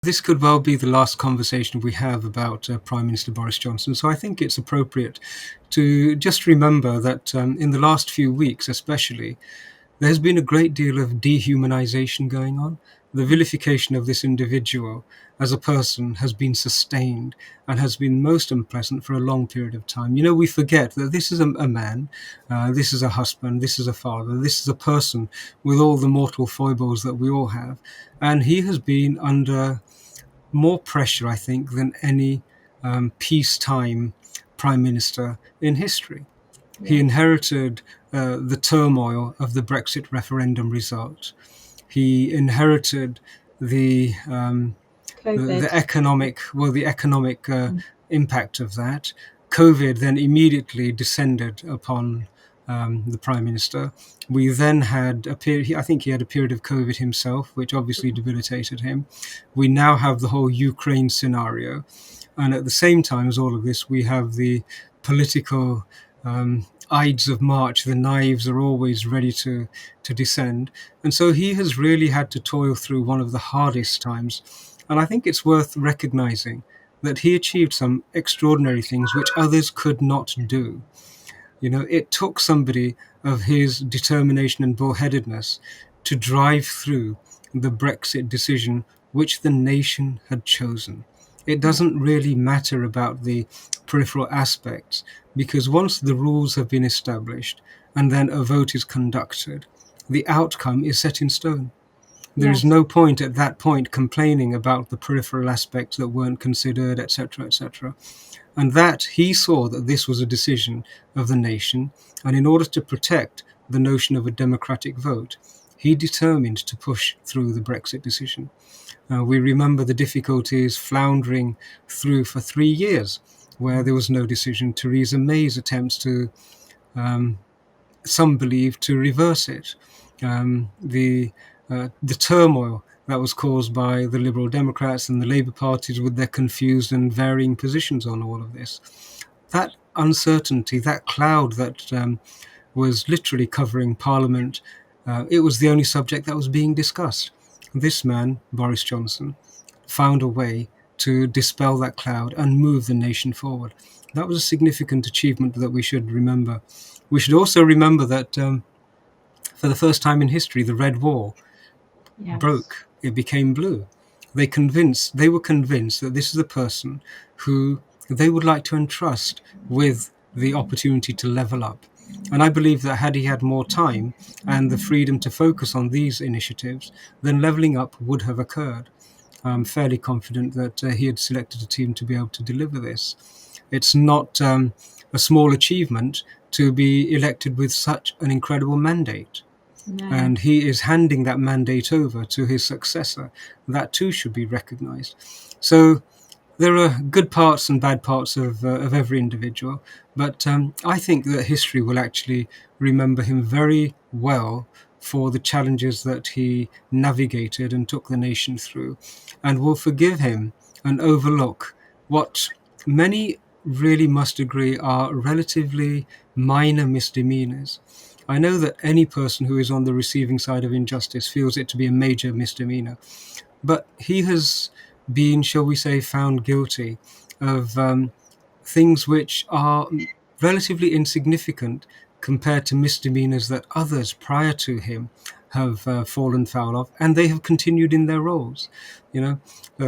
This could well be the last conversation we have about Prime Minister Boris Johnson. So I think it's appropriate to just remember that in the last few weeks, especially, there's been a great deal of dehumanization going on. The vilification of this individual as a person has been sustained and has been most unpleasant for a long period of time. We forget that this is a man, this is a husband, this is a father, this is a person with all the mortal foibles that we all have. And he has been under more pressure, I think, than any peacetime prime minister in history. He Yes. inherited the turmoil of the Brexit referendum result. He inherited the um, COVID. the economic impact of that. COVID then immediately descended upon the prime minister. We then had a period. I think he had a period of COVID himself, which obviously debilitated him. We now have the whole Ukraine scenario, and at the same time as all of this, we have the political Ides of March. The knives are always ready to descend, and so he has really had to toil through one of the hardest times. And I think it's worth recognizing that he achieved some extraordinary things which others could not do. It took somebody of his determination and bullheadedness to drive through the Brexit decision which the nation had chosen. It Yeah. doesn't really matter about the peripheral aspects, because once the rules have been established and then a vote is conducted, the outcome is set in stone. There is Yes. no point at that point complaining about the peripheral aspects that weren't considered, etc., etc. And that he saw that this was a decision of the nation, and in order to protect the notion of a democratic vote, he determined to push through the Brexit decision. We remember the difficulties floundering through for 3 years, where there was no decision. Theresa May's attempts to, um, some believe, to reverse it. The turmoil that was caused by the Liberal Democrats and the Labour parties with their confused and varying positions on all of this. That uncertainty, that cloud that was literally covering Parliament, it was the only subject that was being discussed. This man, Boris Johnson, found a way to dispel that cloud and move the nation forward. That was a significant achievement that we should remember. We should also remember that for the first time in history, the Red Wall Yes. broke. It became blue. They were convinced that this is a person who they would like to entrust with the opportunity to level up. And I believe that had he had more time and the freedom to focus on these initiatives, then leveling up would have occurred. I'm fairly confident that he had selected a team to be able to deliver this. It's not a small achievement to be elected with such an incredible mandate. No. And he is handing that mandate over to his successor. That too should be recognized. So there are good parts and bad parts of every individual, but I think that history will actually remember him very well for the challenges that he navigated and took the nation through, and will forgive him and overlook what many really must agree are relatively minor misdemeanors. I know that any person who is on the receiving side of injustice feels it to be a major misdemeanor, but he has been, shall we say, found guilty of things which are relatively insignificant compared to misdemeanors that others prior to him have fallen foul of, and they have continued in their roles.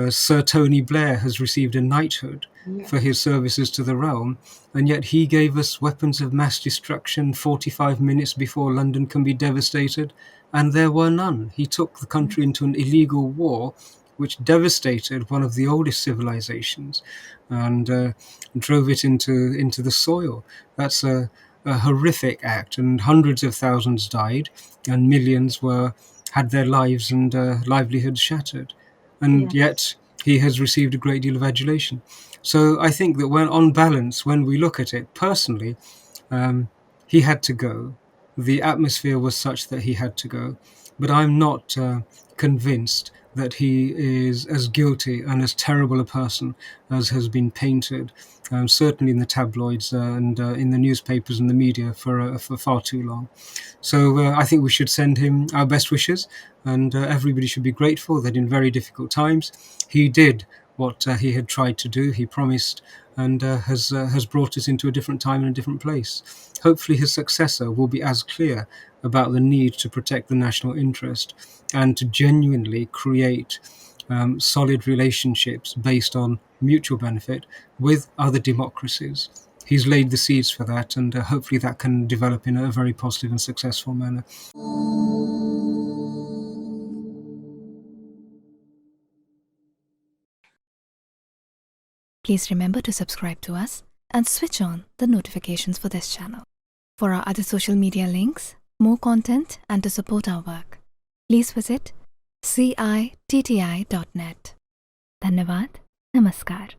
Sir Tony Blair has received a knighthood for his Yes. services to the realm, and yet he gave us weapons of mass destruction 45 minutes before London can be devastated, and there were none. He took the country into an illegal war which devastated one of the oldest civilizations and drove it into the soil. That's a horrific act, and hundreds of thousands died, and millions had their lives and livelihoods shattered. And Yes. yet he has received a great deal of adulation. So I think that when on balance, when we look at it personally, um, he had to go. The atmosphere was such that he had to go. But I'm not convinced that he is as guilty and as terrible a person as has been painted, certainly in the tabloids and in the newspapers and the media for far too long. So I think we should send him our best wishes, and everybody should be grateful that in very difficult times he did what he had tried to do. He promised, and has brought us into a different time and a different place. Hopefully his successor will be as clear about the need to protect the national interest and to genuinely create solid relationships based on mutual benefit with other democracies. He's laid the seeds for that, and hopefully that can develop in a very positive and successful manner. Please remember to subscribe to us and switch on the notifications for this channel. For our other social media links, more content, and to support our work, please visit citti.net. Dhanyavad. Namaskar.